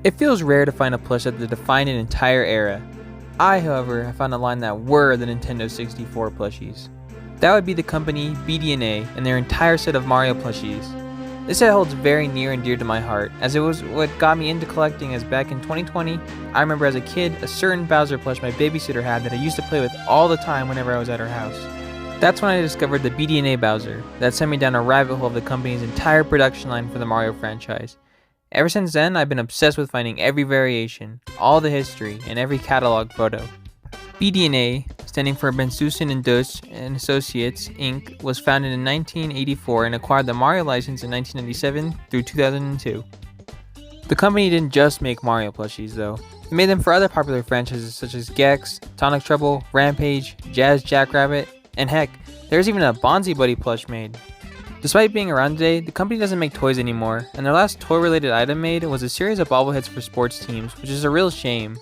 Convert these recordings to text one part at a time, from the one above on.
It feels rare to find a plush that defined an entire era. I, however, have found a line that were the Nintendo 64 plushies. That would be the company BD&A and their entire set of Mario plushies. This set holds very near and dear to my heart, as it was what got me into collecting, as back in 2020, I remember as a kid a certain Bowser plush my babysitter had that I used to play with all the time whenever I was at her house. That's when I discovered the BD&A Bowser, that sent me down a rabbit hole of the company's entire production line for the Mario franchise. Ever since then, I've been obsessed with finding every variation, all the history, and every catalog photo. BD&A, standing for Bensusen and Deutsch and Associates, Inc., was founded in 1984 and acquired the Mario license in 1997 through 2002. The company didn't just make Mario plushies, though. They made them for other popular franchises such as Gex, Tonic Trouble, Rampage, Jazz Jackrabbit, and heck, there's even a Bonzi Buddy plush made. Despite being around today, the company doesn't make toys anymore, and their last toy-related item made was a series of bobbleheads for sports teams, which is a real shame.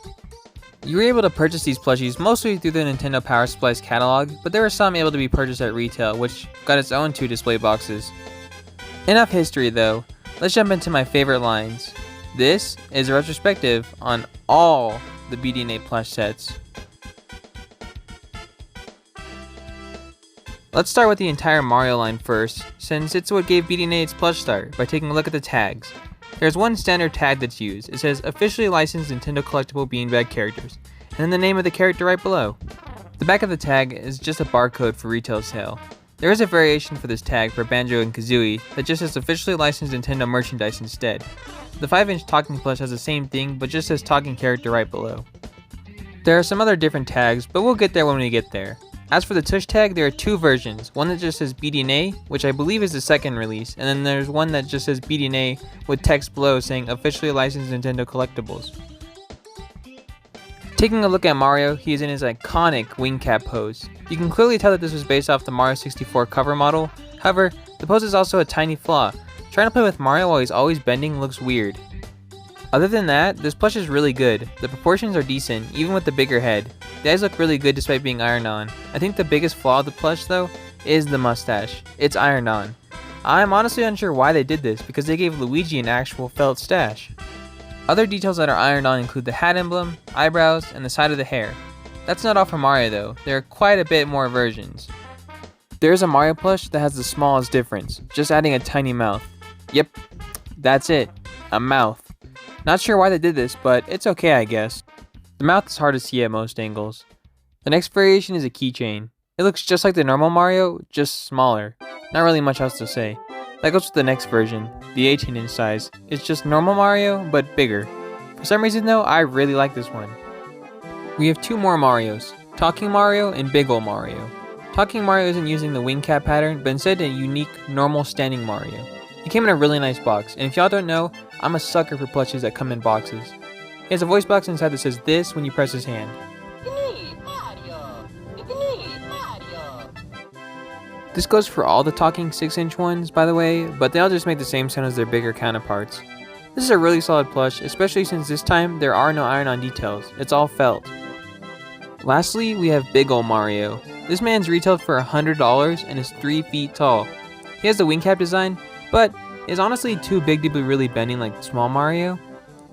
You were able to purchase these plushies mostly through the Nintendo Power Supplies catalog, but there were some able to be purchased at retail, which got its own 2 display boxes. Enough history though, let's jump into my favorite lines. This is a retrospective on all the BD&A plush sets. Let's start with the entire Mario line first, since it's what gave BD&A its plush start, by taking a look at the tags. There's one standard tag that's used. It says officially licensed Nintendo collectible beanbag characters, and then the name of the character right below. The back of the tag is just a barcode for retail sale. There is a variation for this tag for Banjo and Kazooie that just says officially licensed Nintendo merchandise instead. The 5-inch talking plush has the same thing, but just says talking character right below. There are some other different tags, but we'll get there when we get there. As for the tush tag, there are 2 versions, one that just says BD&A, which I believe is the second release, and then there's one that just says BD&A with text below saying officially licensed Nintendo collectibles. Taking a look at Mario, he is in his iconic wing cap pose. You can clearly tell that this was based off the Mario 64 cover model, however, the pose is also a tiny flaw. Trying to play with Mario while he's always bending looks weird. Other than that, this plush is really good. The proportions are decent, even with the bigger head. The eyes look really good despite being ironed on. I think the biggest flaw of the plush though is the mustache. It's ironed on. I'm honestly unsure why they did this, because they gave Luigi an actual felt stash. Other details that are ironed on include the hat emblem, eyebrows, and the side of the hair. That's not all for Mario though, there are quite a bit more versions. There's a Mario plush that has the smallest difference, just adding a tiny mouth. Yep, that's it, a mouth. Not sure why they did this, but it's okay I guess. The mouth is hard to see at most angles. The next variation is a keychain. It looks just like the normal Mario, just smaller. Not really much else to say. That goes with the next version, the 18-inch size. It's just normal Mario, but bigger. For some reason though, I really like this one. We have 2 more Marios, Talking Mario and Big Ol' Mario. Talking Mario isn't using the wing cap pattern, but instead a unique, normal standing Mario. He came in a really nice box, and if y'all don't know, I'm a sucker for plushies that come in boxes. He has a voice box inside that says this when you press his hand. This goes for all the talking 6-inch ones, by the way, but they all just make the same sound as their bigger counterparts. This is a really solid plush, especially since this time there are no iron-on details, it's all felt. Lastly, we have Big Ol' Mario. This man's retailed for $100 and is 3 feet tall. He has the wing cap design, but is honestly too big to be really bending like small Mario.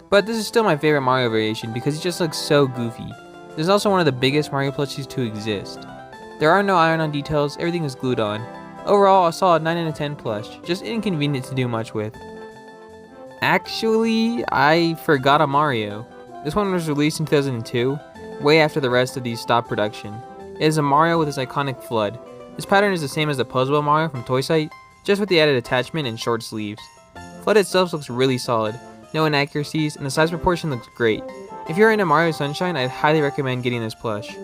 But this is still my favorite Mario variation because he just looks so goofy. This is also one of the biggest Mario plushies to exist. There are no iron-on details, everything is glued on. Overall, a solid 9 out of 10 plush, just inconvenient to do much with. Actually, I forgot a Mario. This one was released in 2002, way after the rest of these stopped production. It is a Mario with his iconic flood. This pattern is the same as the Puzzle Mario from Toy Site, just with the added attachment and short sleeves. Flood itself looks really solid, no inaccuracies, and the size proportion looks great. If you're into Mario Sunshine, I'd highly recommend getting this plush.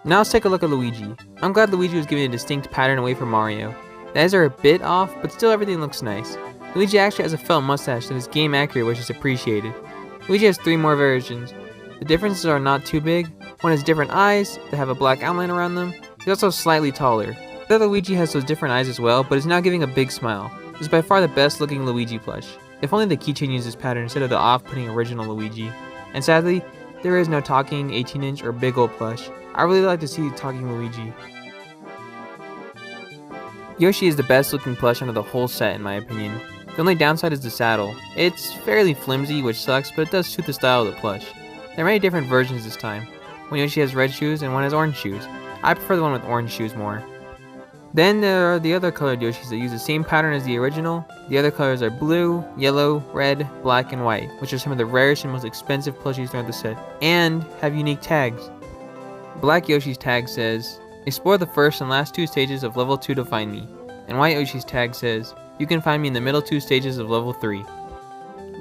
Now let's take a look at Luigi. I'm glad Luigi was given a distinct pattern away from Mario. The eyes are a bit off, but still everything looks nice. Luigi actually has a felt mustache that is game accurate, which is appreciated. Luigi has 3 more versions. The differences are not too big. One has different eyes that have a black outline around them. He's also slightly taller. The other Luigi has those different eyes as well, but is now giving a big smile. This is by far the best looking Luigi plush. If only the keychain used this pattern instead of the off-putting original Luigi. And sadly, there is no talking 18-inch or Big Ol' plush. I really like to see talking Luigi. Yoshi is the best looking plush out of the whole set in my opinion. The only downside is the saddle. It's fairly flimsy, which sucks, but it does suit the style of the plush. There are many different versions this time. One Yoshi has red shoes and one has orange shoes. I prefer the one with orange shoes more. Then there are the other colored Yoshis that use the same pattern as the original. The other colors are blue, yellow, red, black, and white, which are some of the rarest and most expensive plushies throughout the set, and have unique tags. Black Yoshi's tag says, "Explore the first and last 2 stages of level 2 to find me." And white Yoshi's tag says, "You can find me in the middle 2 stages of level 3.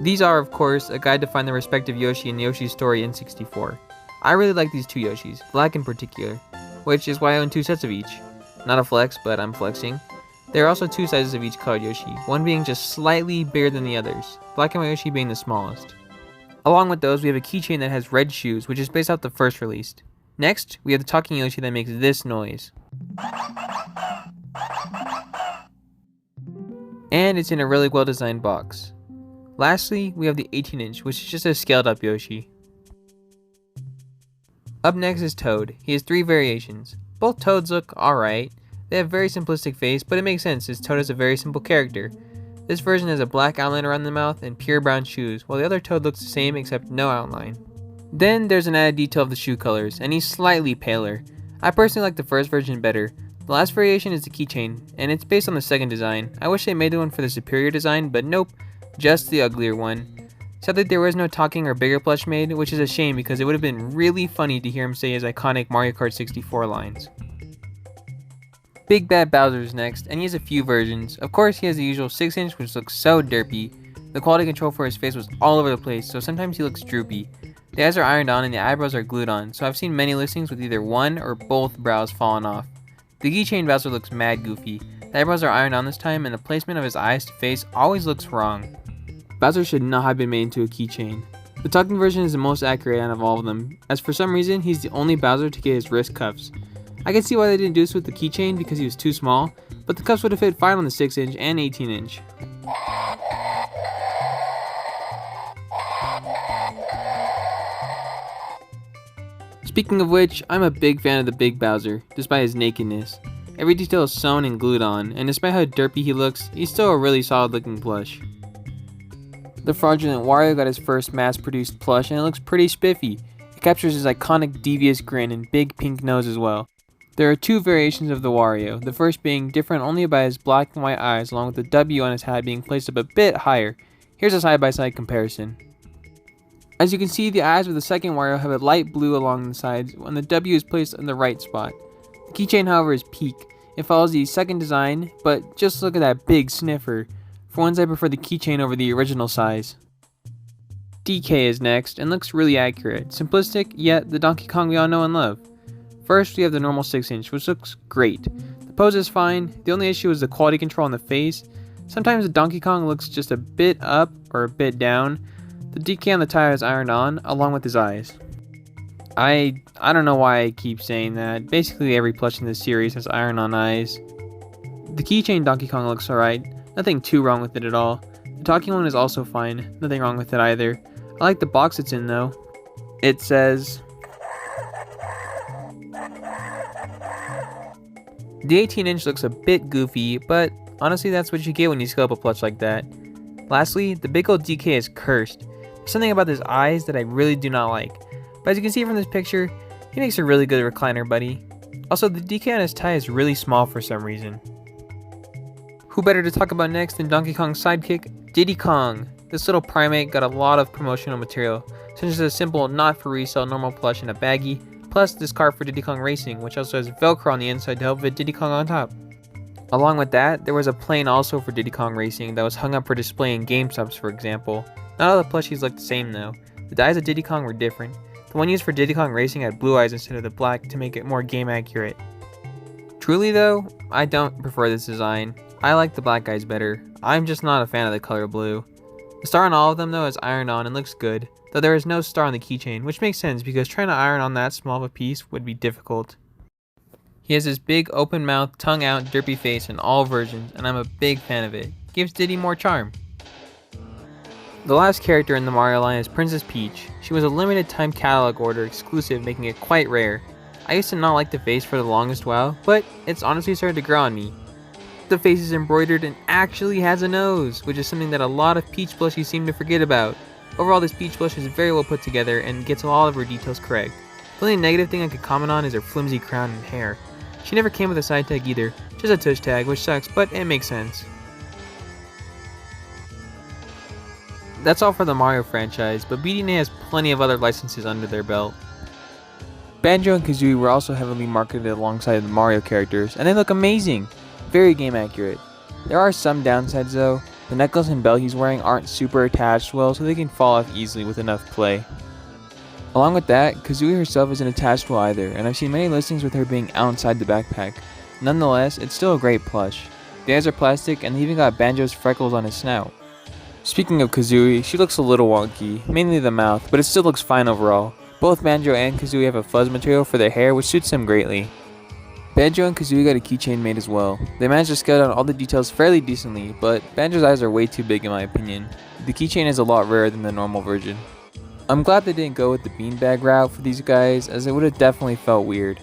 These are, of course, a guide to find the respective Yoshi in Yoshi's Story in 64. I really like these 2 Yoshis, black in particular, which is why I own 2 sets of each. Not a flex, but I'm flexing. There are also 2 sizes of each colored Yoshi, one being just slightly bigger than the others, black and white Yoshi being the smallest. Along with those, we have a keychain that has red shoes, which is based off the first released. Next, we have the talking Yoshi that makes this noise. And it's in a really well designed box. Lastly, we have the 18-inch, which is just a scaled up Yoshi. Up next is Toad. He has 3 variations. Both Toads look alright. They have very simplistic face, but it makes sense as Toad is a very simple character. This version has a black outline around the mouth and pure brown shoes, while the other Toad looks the same except no outline. Then there's an added detail of the shoe colors, and he's slightly paler. I personally like the first version better. The last variation is the keychain, and it's based on the second design. I wish they made the one for the superior design, but nope, just the uglier one. Sadly, there was no talking or bigger plush made, which is a shame because it would have been really funny to hear him say his iconic Mario Kart 64 lines. Big Bad Bowser is next, and he has a few versions. Of course, he has the usual 6-inch, which looks so derpy. The quality control for his face was all over the place, so sometimes he looks droopy. The eyes are ironed on and the eyebrows are glued on, so I've seen many listings with either one or both brows falling off. The keychain Bowser looks mad goofy. The eyebrows are ironed on this time, and the placement of his eyes to face always looks wrong. Bowser should not have been made into a keychain. The talking version is the most accurate out of all of them, as for some reason he's the only Bowser to get his wrist cuffs. I can see why they didn't do this with the keychain because he was too small, but the cuffs would have fit fine on the 6-inch and 18-inch. Speaking of which, I'm a big fan of the Big Bowser, despite his nakedness. Every detail is sewn and glued on, and despite how derpy he looks, he's still a really solid looking plush. The fraudulent Wario got his first mass-produced plush and it looks pretty spiffy. It captures his iconic devious grin and big pink nose as well. There are 2 variations of the Wario, the first being different only by his black and white eyes along with the W on his hat being placed up a bit higher. Here's a side-by-side comparison. As you can see, the eyes of the second Wario have a light blue along the sides and the W is placed in the right spot. The keychain, however, is pink. It follows the second design, but just look at that big sniffer. For once, I prefer the keychain over the original size. DK is next, and looks really accurate. Simplistic, yet the Donkey Kong we all know and love. First, we have the normal 6-inch, which looks great. The pose is fine, the only issue is the quality control on the face. Sometimes the Donkey Kong looks just a bit up, or a bit down. The DK on the tire is ironed on, along with his eyes. I don't know why I keep saying that. Basically every plush in this series has iron-on eyes. The keychain Donkey Kong looks alright. Nothing too wrong with it at all. The talking one is also fine. Nothing wrong with it either. I like the box it's in though. It says... The 18-inch looks a bit goofy, but honestly that's what you get when you scale up a plush like that. Lastly, the big old DK is cursed. There's something about his eyes that I really do not like. But as you can see from this picture, he makes a really good recliner buddy. Also, the DK on his tie is really small for some reason. Who better to talk about next than Donkey Kong's sidekick, Diddy Kong. This little primate got a lot of promotional material, such as a simple not for resale normal plush in a baggie, plus this card for Diddy Kong Racing, which also has Velcro on the inside to help fit Diddy Kong on top. Along with that, there was a plane also for Diddy Kong Racing that was hung up for display in GameStops, for example. Not all the plushies looked the same though. The dyes of Diddy Kong were different. The one used for Diddy Kong Racing had blue eyes instead of the black to make it more game accurate. Truly though, I don't prefer this design. I like the black eyes better. I'm just not a fan of the color blue. The star on all of them though is ironed on and looks good, though there is no star on the keychain, which makes sense because trying to iron on that small of a piece would be difficult. He has this big open mouth, tongue out, derpy face in all versions, and I'm a big fan of it. Gives Diddy more charm. The last character in the Mario line is Princess Peach. She was a limited time catalog order exclusive, making it quite rare. I used to not like the face for the longest while, but it's honestly started to grow on me. The face is embroidered and actually has a nose, which is something that a lot of Peach plushies seem to forget about. Overall, this Peach plush is very well put together and gets all of her details correct. The only negative thing I could comment on is her flimsy crown and hair. She never came with a side tag either, just a tush tag, which sucks, but it makes sense. That's all for the Mario franchise, but BD&A has plenty of other licenses under their belt. Banjo and Kazooie were also heavily marketed alongside the Mario characters, and they look amazing! Very game accurate. There are some downsides though. The necklace and belt he's wearing aren't super attached well, so they can fall off easily with enough play. Along with that, Kazooie herself isn't attached well either, and I've seen many listings with her being outside the backpack. Nonetheless, it's still a great plush. The eyes are plastic, and they even got Banjo's freckles on his snout. Speaking of Kazooie, she looks a little wonky, mainly the mouth, but it still looks fine overall. Both Banjo and Kazooie have a fuzz material for their hair, which suits them greatly. Banjo and Kazooie got a keychain made as well. They managed to scale down all the details fairly decently, but Banjo's eyes are way too big in my opinion. The keychain is a lot rarer than the normal version. I'm glad they didn't go with the beanbag route for these guys, as it would have definitely felt weird.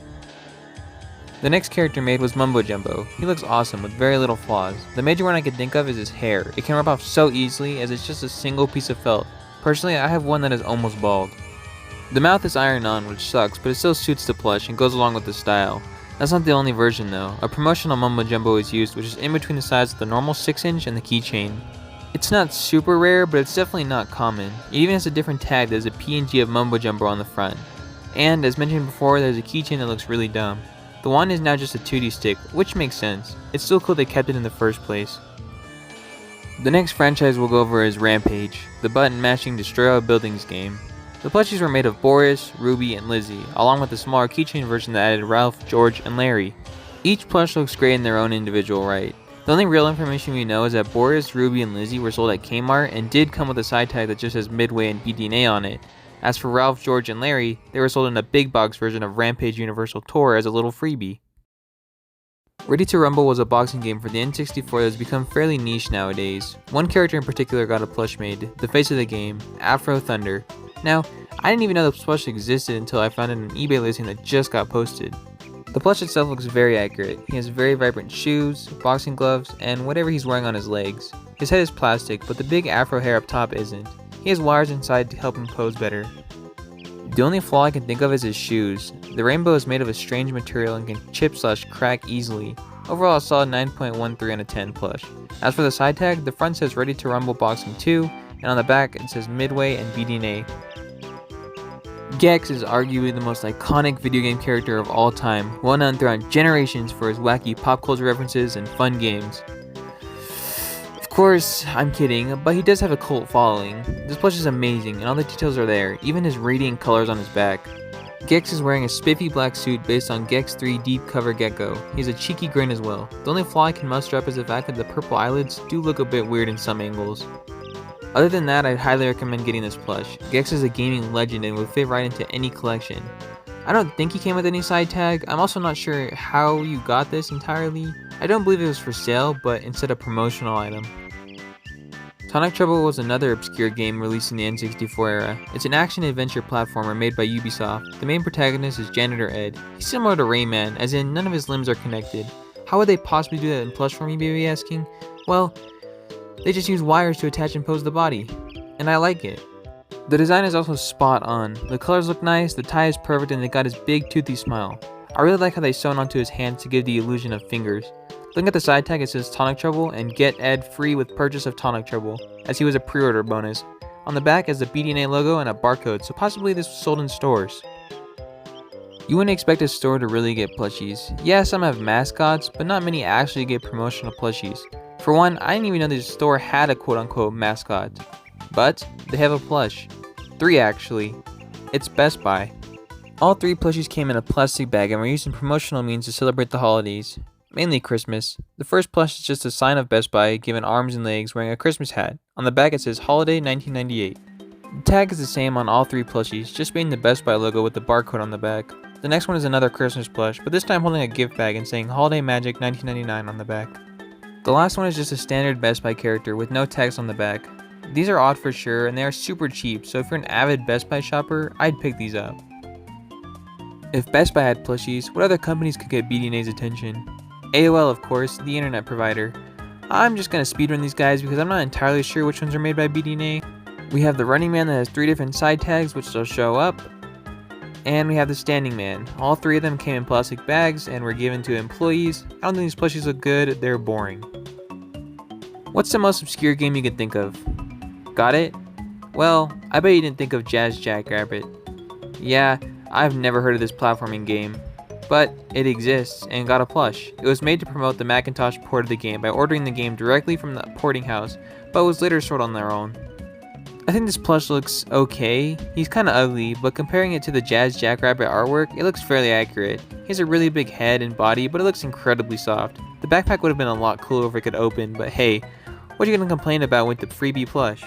The next character made was Mumbo Jumbo. He looks awesome with very little flaws. The major one I can think of is his hair. It can rub off so easily as it's just a single piece of felt. Personally, I have one that is almost bald. The mouth is iron on, which sucks, but it still suits the plush and goes along with the style. That's not the only version though. A promotional Mumbo Jumbo is used, which is in between the size of the normal 6-inch and the keychain. It's not super rare, but it's definitely not common. It even has a different tag that has a PNG of Mumbo Jumbo on the front. And, as mentioned before, there's a keychain that looks really dumb. The wand is now just a 2D stick, which makes sense. It's still cool they kept it in the first place. The next franchise we'll go over is Rampage, the button-mashing destroy all buildings game. The plushies were made of Boris, Ruby, and Lizzie, along with a smaller keychain version that added Ralph, George, and Larry. Each plush looks great in their own individual right. The only real information we know is that Boris, Ruby, and Lizzie were sold at Kmart and did come with a side tag that just says Midway and BD&A on it. As for Ralph, George, and Larry, they were sold in a big box version of Rampage Universal Tour as a little freebie. Ready to Rumble was a boxing game for the N64 that has become fairly niche nowadays. One character in particular got a plush made, the face of the game, Afro Thunder. Now, I didn't even know the plush existed until I found it in an eBay listing that just got posted. The plush itself looks very accurate. He has very vibrant shoes, boxing gloves, and whatever he's wearing on his legs. His head is plastic, but the big afro hair up top isn't. He has wires inside to help him pose better. The only flaw I can think of is his shoes. The rainbow is made of a strange material and can chip/crack easily. Overall, a solid 9.13 out of 10 plush. As for the side tag, the front says Ready to Rumble Boxing 2, and on the back it says Midway and BD&A. Gex is arguably the most iconic video game character of all time, well known throughout generations for his wacky pop culture references and fun games. Of course, I'm kidding, but he does have a cult following. This plush is amazing, and all the details are there, even his radiant colors on his back. Gex is wearing a spiffy black suit based on Gex 3 Deep Cover Gecko. He has a cheeky grin as well. The only flaw I can muster up is the fact that the purple eyelids do look a bit weird in some angles. Other than that, I'd highly recommend getting this plush. Gex is a gaming legend and would fit right into any collection. I don't think he came with any side tag. I'm also not sure how you got this entirely. I don't believe it was for sale, but instead a promotional item. Sonic Trouble was another obscure game released in the N64 era. It's an action-adventure platformer made by Ubisoft. The main protagonist is Janitor Ed. He's similar to Rayman, as in none of his limbs are connected. How would they possibly do that in plush form, you may be asking? Well, they just use wires to attach and pose the body. And I like it. The design is also spot on. The colors look nice, the tie is perfect, and they got his big toothy smile. I really like how they sewn onto his hands to give the illusion of fingers. Looking at the side tag, it says Tonic Trouble and get Ed free with purchase of Tonic Trouble, as he was a pre-order bonus. On the back is the BD&A logo and a barcode, so possibly this was sold in stores. You wouldn't expect a store to really get plushies. Yeah, some have mascots, but not many actually get promotional plushies. For one, I didn't even know this store had a quote-unquote mascot. But they have a plush. 3 actually. It's Best Buy. All 3 plushies came in a plastic bag and were used in promotional means to celebrate the holidays. Mainly Christmas. The first plush is just a sign of Best Buy given arms and legs wearing a Christmas hat. On the back it says Holiday 1998. The tag is the same on all 3 plushies, just being the Best Buy logo with the barcode on the back. The next one is another Christmas plush, but this time holding a gift bag and saying Holiday Magic 1999 on the back. The last one is just a standard Best Buy character with no text on the back. These are odd for sure, and they are super cheap, so if you're an avid Best Buy shopper, I'd pick these up. If Best Buy had plushies, what other companies could get BD&A's attention? AOL, of course, the internet provider. I'm just gonna speedrun these guys because I'm not entirely sure which ones are made by BD&A. We have the running man that has 3 different side tags which will show up. And we have the standing man. All 3 of them came in plastic bags and were given to employees. I don't think these plushies look good, they're boring. What's the most obscure game you could think of? Got it? Well, I bet you didn't think of Jazz Jackrabbit. Yeah, I've never heard of this platforming game. But it exists and got a plush. It was made to promote the Macintosh port of the game by ordering the game directly from the porting house, but was later sold on their own. I think this plush looks okay. He's kinda ugly, but comparing it to the Jazz Jackrabbit artwork, it looks fairly accurate. He has a really big head and body, but it looks incredibly soft. The backpack would have been a lot cooler if it could open, but hey, what are you gonna complain about with the freebie plush?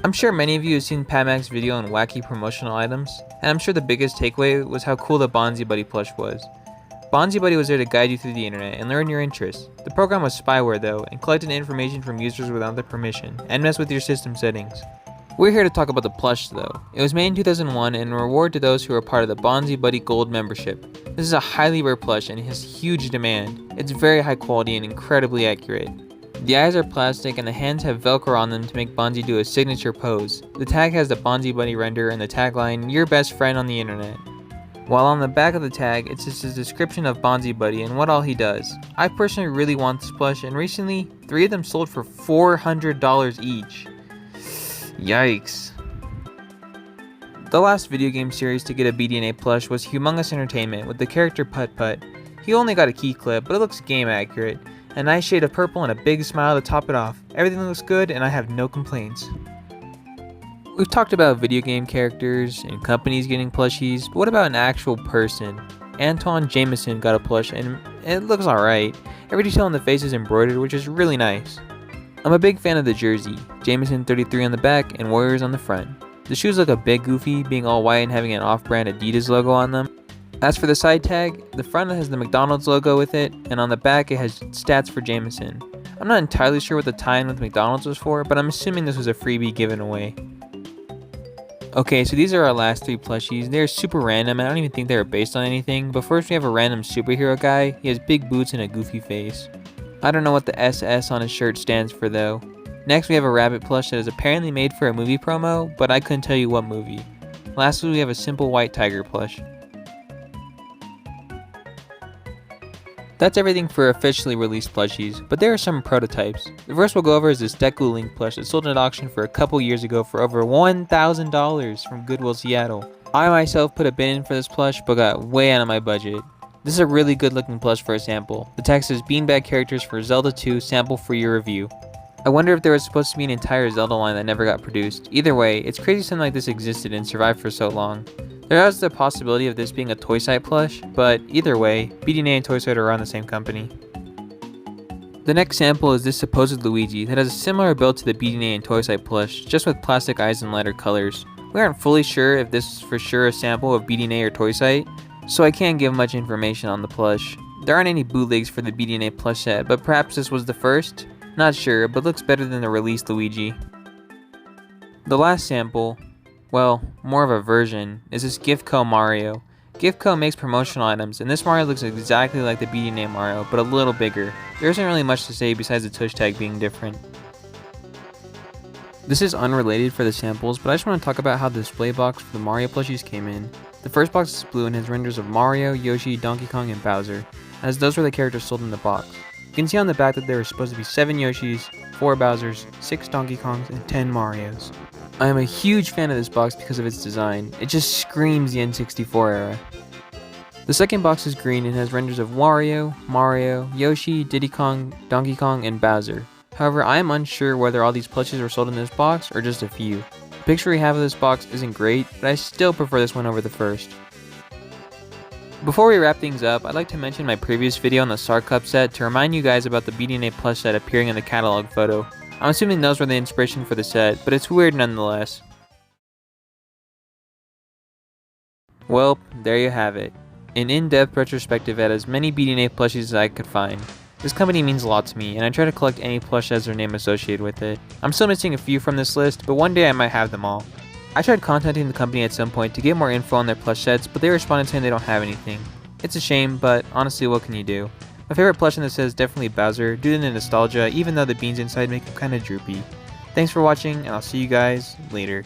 I'm sure many of you have seen Pat Mac's video on wacky promotional items, and I'm sure the biggest takeaway was how cool the Bonzi Buddy plush was. Bonzi Buddy was there to guide you through the internet and learn your interests. The program was spyware though, and collected information from users without their permission, and messed with your system settings. We're here to talk about the plush though. It was made in 2001 and a reward to those who are part of the Bonzi Buddy Gold membership. This is a highly rare plush and it has huge demand. It's very high quality and incredibly accurate. The eyes are plastic and the hands have velcro on them to make Bonzi do a signature pose. The tag has the Bonzi Buddy render and the tagline, "Your best friend on the internet." While on the back of the tag, it's just a description of Bonzi Buddy and what all he does. I personally really want this plush, and recently, 3 of them sold for $400 each. Yikes. The last video game series to get a BD&A plush was Humongous Entertainment with the character Putt Putt. He only got a key clip, but it looks game accurate. A nice shade of purple and a big smile to top it off. Everything looks good and I have no complaints. We've talked about video game characters and companies getting plushies, but what about an actual person? Antoine Jameson got a plush and it looks alright. Every detail on the face is embroidered, which is really nice. I'm a big fan of the jersey, Jameson 33 on the back and Warriors on the front. The shoes look a bit goofy, being all white and having an off-brand Adidas logo on them. As for the side tag, the front has the McDonald's logo with it, and on the back it has stats for Jameson. I'm not entirely sure what the tie-in with McDonald's was for, but I'm assuming this was a freebie given away. Okay, so these are our last 3 plushies. They're super random, and I don't even think they were based on anything, but first we have a random superhero guy. He has big boots and a goofy face. I don't know what the SS on his shirt stands for though. Next we have a rabbit plush that is apparently made for a movie promo, but I couldn't tell you what movie. Lastly we have a simple white tiger plush. That's everything for officially released plushies, but there are some prototypes. The first we'll go over is this Deku Link plush that sold at auction for a couple years ago for over $1,000 from Goodwill Seattle. I myself put a bid in for this plush, but got way out of my budget. This is a really good looking plush for a sample. The text says beanbag characters for Zelda 2 sample for your review. I wonder if there was supposed to be an entire Zelda line that never got produced. Either way, it's crazy something like this existed and survived for so long. There is the possibility of this being a Toy Site plush, but either way, BD&A and Toy Site are around the same company. The next sample is this supposed Luigi that has a similar build to the BD&A and Toy Site plush, just with plastic eyes and lighter colors. We aren't fully sure if this is for sure a sample of BD&A or Toy Site, so I can't give much information on the plush. There aren't any bootlegs for the BD&A plush set, but perhaps this was the first? Not sure, but looks better than the released Luigi. The last sample, well, more of a version, is this Gifco Mario. Gifco makes promotional items, and this Mario looks exactly like the BD&A Mario, but a little bigger. There isn't really much to say besides the tush tag being different. This is unrelated for the samples, but I just want to talk about how the display box for the Mario plushies came in. The first box is blue and has renders of Mario, Yoshi, Donkey Kong, and Bowser, as those were the characters sold in the box. You can see on the back that there were supposed to be 7 Yoshis, 4 Bowsers, 6 Donkey Kongs, and 10 Marios. I am a huge fan of this box because of its design. It just screams the N64 era. The second box is green and has renders of Wario, Mario, Yoshi, Diddy Kong, Donkey Kong, and Bowser. However, I am unsure whether all these plushies were sold in this box or just a few. The picture we have of this box isn't great, but I still prefer this one over the first. Before we wrap things up, I'd like to mention my previous video on the Sark Cup set to remind you guys about the BD&A plush set appearing in the catalog photo. I'm assuming those were the inspiration for the set, but it's weird nonetheless. Well, there you have it. An in-depth retrospective at as many BD&A plushies as I could find. This company means a lot to me, and I try to collect any plush that has their name associated with it. I'm still missing a few from this list, but one day I might have them all. I tried contacting the company at some point to get more info on their plush sets, but they responded saying they don't have anything. It's a shame, but honestly, what can you do? My favorite plush in this set is definitely Bowser, due to the nostalgia, even though the beans inside make him kinda droopy. Thanks for watching, and I'll see you guys later.